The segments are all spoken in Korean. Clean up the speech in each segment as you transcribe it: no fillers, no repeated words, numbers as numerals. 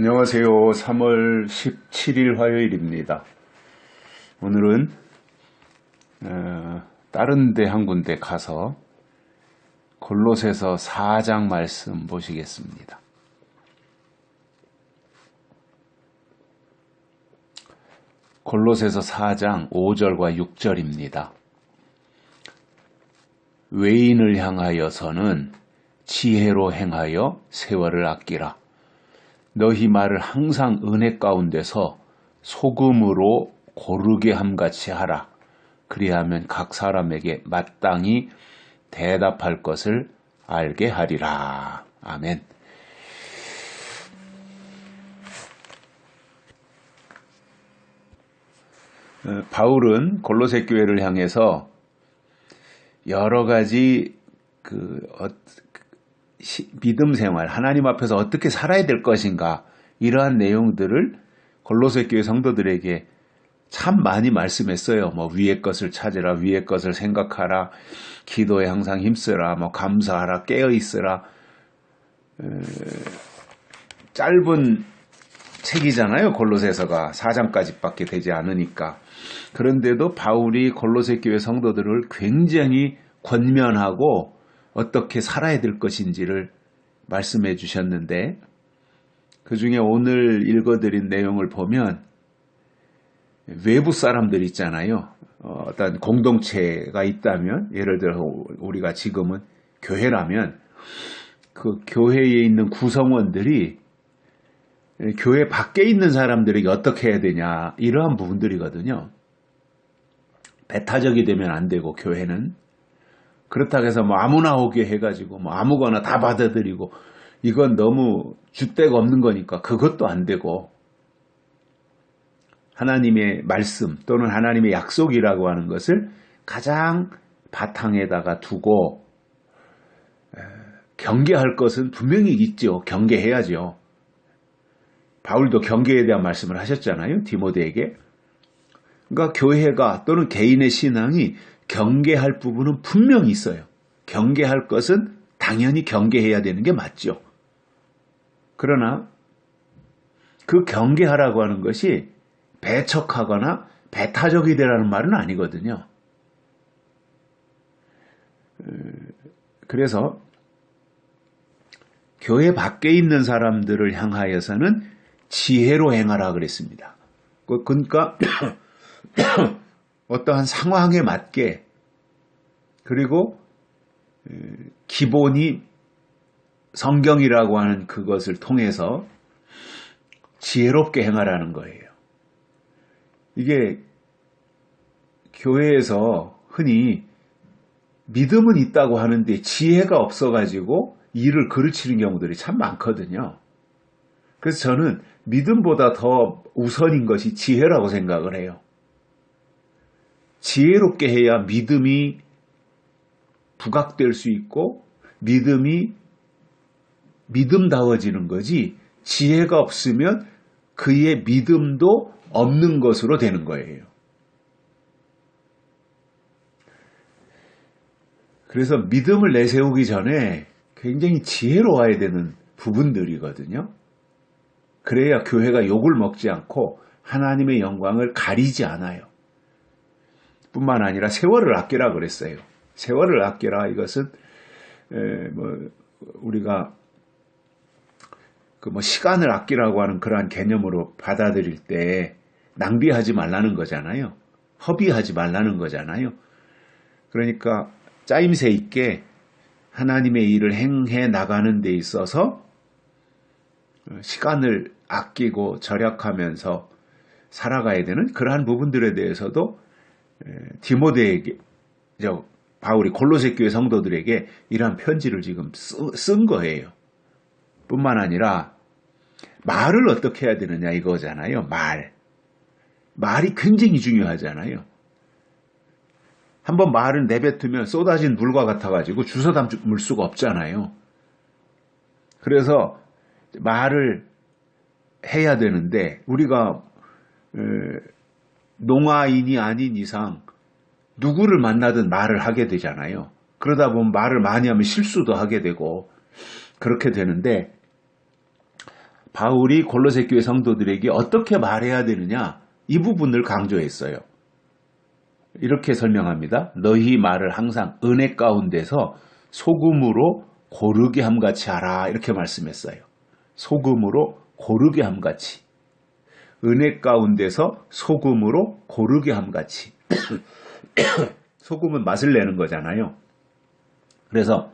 안녕하세요. 3월 17일 화요일입니다. 오늘은 다른 데 한 군데 가서 골로새서 4장 말씀 보시겠습니다. 골로새서 4장 5절과 6절입니다. 외인을 향하여서는 지혜로 행하여 세월을 아끼라. 너희 말을 항상 은혜 가운데서 소금으로 고르게 함같이 하라. 그리하면 각 사람에게 마땅히 대답할 것을 알게 하리라. 아멘. 바울은 골로새 교회를 향해서 여러 가지 믿음 생활, 하나님 앞에서 어떻게 살아야 될 것인가, 이러한 내용들을 골로새 교회 성도들에게 참 많이 말씀했어요. 위의 것을 찾으라, 위의 것을 생각하라, 기도에 항상 힘쓰라, 감사하라, 깨어 있으라. 짧은 책이잖아요. 골로새서가 4장까지밖에 되지 않으니까. 그런데도 바울이 골로새 교회 성도들을 굉장히 권면하고 어떻게 살아야 될 것인지를 말씀해 주셨는데, 그 중에 오늘 읽어드린 내용을 보면 외부 사람들 있잖아요. 어떤 공동체가 있다면, 예를 들어 우리가 지금은 교회라면 그 교회에 있는 구성원들이 교회 밖에 있는 사람들에게 어떻게 해야 되냐, 이러한 부분들이거든요. 배타적이 되면 안 되고, 교회는 그렇다고 해서 아무나 오게 해가지고 아무거나 다 받아들이고, 이건 너무 줏대가 없는 거니까 그것도 안 되고, 하나님의 말씀 또는 하나님의 약속이라고 하는 것을 가장 바탕에다가 두고 경계할 것은 분명히 있죠. 경계해야죠. 바울도 경계에 대한 말씀을 하셨잖아요. 디모데에게. 그러니까 교회가 또는 개인의 신앙이 경계할 부분은 분명히 있어요. 경계할 것은 당연히 경계해야 되는 게 맞죠. 그러나 그 경계하라고 하는 것이 배척하거나 배타적이 되라는 말은 아니거든요. 그래서 교회 밖에 있는 사람들을 향하여서는 지혜로 행하라 그랬습니다. 그러니까 어떠한 상황에 맞게, 그리고 기본이 성경이라고 하는 그것을 통해서 지혜롭게 행하라는 거예요. 이게 교회에서 흔히 믿음은 있다고 하는데 지혜가 없어가지고 일을 그르치는 경우들이 참 많거든요. 그래서 저는 믿음보다 더 우선인 것이 지혜라고 생각을 해요. 지혜롭게 해야 믿음이 부각될 수 있고 믿음이 믿음다워지는 거지, 지혜가 없으면 그의 믿음도 없는 것으로 되는 거예요. 그래서 믿음을 내세우기 전에 굉장히 지혜로워야 되는 부분들이거든요. 그래야 교회가 욕을 먹지 않고 하나님의 영광을 가리지 않아요. 뿐만 아니라 세월을 아끼라 그랬어요. 세월을 아끼라, 이것은 우리가 시간을 아끼라고 하는 그러한 개념으로 받아들일 때 낭비하지 말라는 거잖아요. 허비하지 말라는 거잖아요. 그러니까 짜임새 있게 하나님의 일을 행해 나가는 데 있어서 시간을 아끼고 절약하면서 살아가야 되는 그러한 부분들에 대해서도 디모데에게, 바울이 골로새 교회 성도들에게 이러한 편지를 지금 쓴 거예요. 뿐만 아니라 말을 어떻게 해야 되느냐, 이거잖아요. 말이 굉장히 중요하잖아요. 한번 말을 내뱉으면 쏟아진 물과 같아가지고 주워 담을 수가 없잖아요. 그래서 말을 해야 되는데, 우리가 농아인이 아닌 이상 누구를 만나든 말을 하게 되잖아요. 그러다 보면 말을 많이 하면 실수도 하게 되고 그렇게 되는데, 바울이 골로새 교회 성도들에게 어떻게 말해야 되느냐 이 부분을 강조했어요. 이렇게 설명합니다. 너희 말을 항상 은혜 가운데서 소금으로 고르게 함같이 하라 이렇게 말씀했어요. 소금으로 고르게 함같이. 은혜 가운데서 소금으로 고르게 함같이. 소금은 맛을 내는 거잖아요. 그래서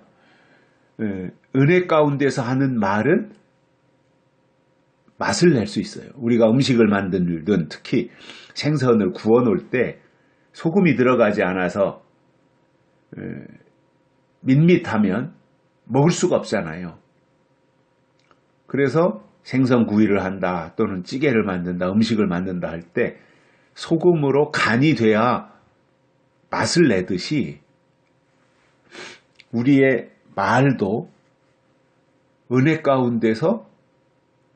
은혜 가운데서 하는 말은 맛을 낼 수 있어요. 우리가 음식을 만들든 특히 생선을 구워 놓을 때 소금이 들어가지 않아서 밋밋하면 먹을 수가 없잖아요. 그래서 생선구이를 한다 또는 찌개를 만든다 음식을 만든다 할 때 소금으로 간이 돼야 맛을 내듯이 우리의 말도 은혜 가운데서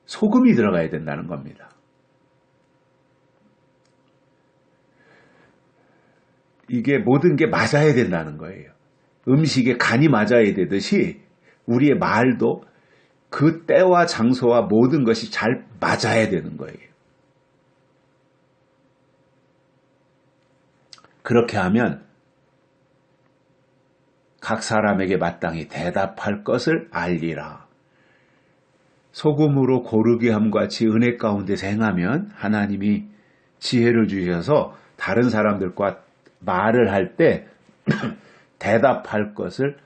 소금이 들어가야 된다는 겁니다. 이게 모든 게 맞아야 된다는 거예요. 음식에 간이 맞아야 되듯이 우리의 말도 그 때와 장소와 모든 것이 잘 맞아야 되는 거예요. 그렇게 하면 각 사람에게 마땅히 대답할 것을 알리라. 소금으로 고르게 함과 같이 은혜 가운데서 행하면 하나님이 지혜를 주셔서 다른 사람들과 말을 할 때 대답할 것을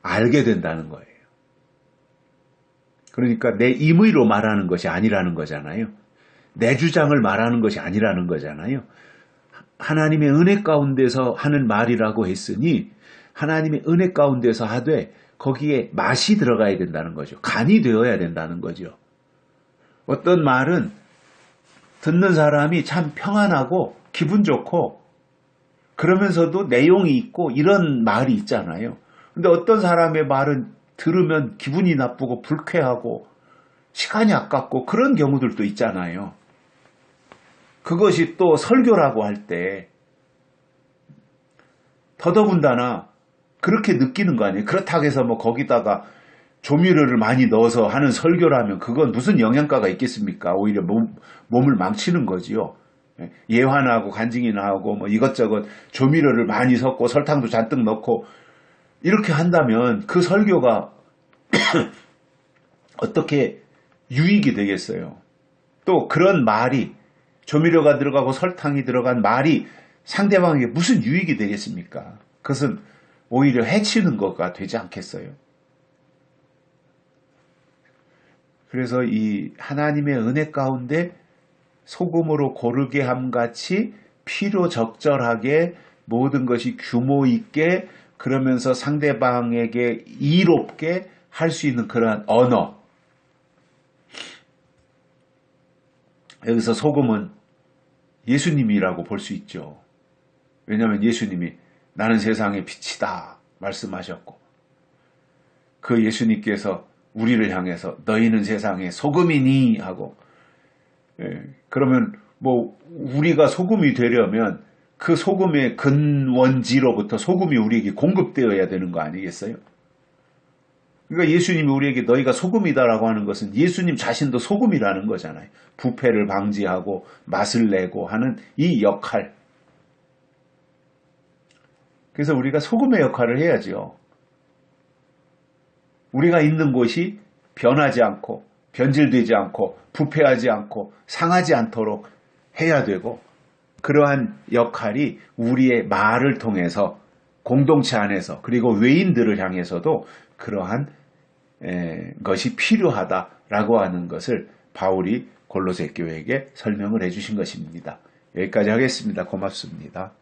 알게 된다는 거예요. 그러니까 내 임의로 말하는 것이 아니라는 거잖아요. 내 주장을 말하는 것이 아니라는 거잖아요. 하나님의 은혜 가운데서 하는 말이라고 했으니 하나님의 은혜 가운데서 하되 거기에 맛이 들어가야 된다는 거죠. 간이 되어야 된다는 거죠. 어떤 말은 듣는 사람이 참 평안하고 기분 좋고 그러면서도 내용이 있고 이런 말이 있잖아요. 근데 어떤 사람의 말은 들으면 기분이 나쁘고 불쾌하고 시간이 아깝고 그런 경우들도 있잖아요. 그것이 또 설교라고 할 때 더더군다나 그렇게 느끼는 거 아니에요. 그렇다고 해서 뭐 거기다가 조미료를 많이 넣어서 하는 설교라면 그건 무슨 영양가가 있겠습니까? 오히려 몸을 망치는 거지요. 예환하고 간증이 나오고 뭐 이것저것 조미료를 많이 섞고 설탕도 잔뜩 넣고 이렇게 한다면 그 설교가 어떻게 유익이 되겠어요? 또 그런 말이 조미료가 들어가고 설탕이 들어간 말이 상대방에게 무슨 유익이 되겠습니까? 그것은 오히려 해치는 것가 되지 않겠어요? 그래서 이 하나님의 은혜 가운데 소금으로 고르게 함같이 필요 적절하게 모든 것이 규모 있게 그러면서 상대방에게 이롭게 할 수 있는 그러한 언어. 여기서 소금은 예수님이라고 볼 수 있죠. 왜냐하면 예수님이 나는 세상의 빛이다 말씀하셨고 그 예수님께서 우리를 향해서 너희는 세상의 소금이니 하고 그러면 뭐 우리가 소금이 되려면 그 소금의 근원지로부터 소금이 우리에게 공급되어야 되는 거 아니겠어요? 그러니까 예수님이 우리에게 너희가 소금이다라고 하는 것은 예수님 자신도 소금이라는 거잖아요. 부패를 방지하고 맛을 내고 하는 이 역할. 그래서 우리가 소금의 역할을 해야죠. 우리가 있는 곳이 변하지 않고 변질되지 않고 부패하지 않고 상하지 않도록 해야 되고 그러한 역할이 우리의 말을 통해서 공동체 안에서 그리고 외인들을 향해서도 그러한 것이 필요하다라고 하는 것을 바울이 골로새 교회에게 설명을 해주신 것입니다. 여기까지 하겠습니다. 고맙습니다.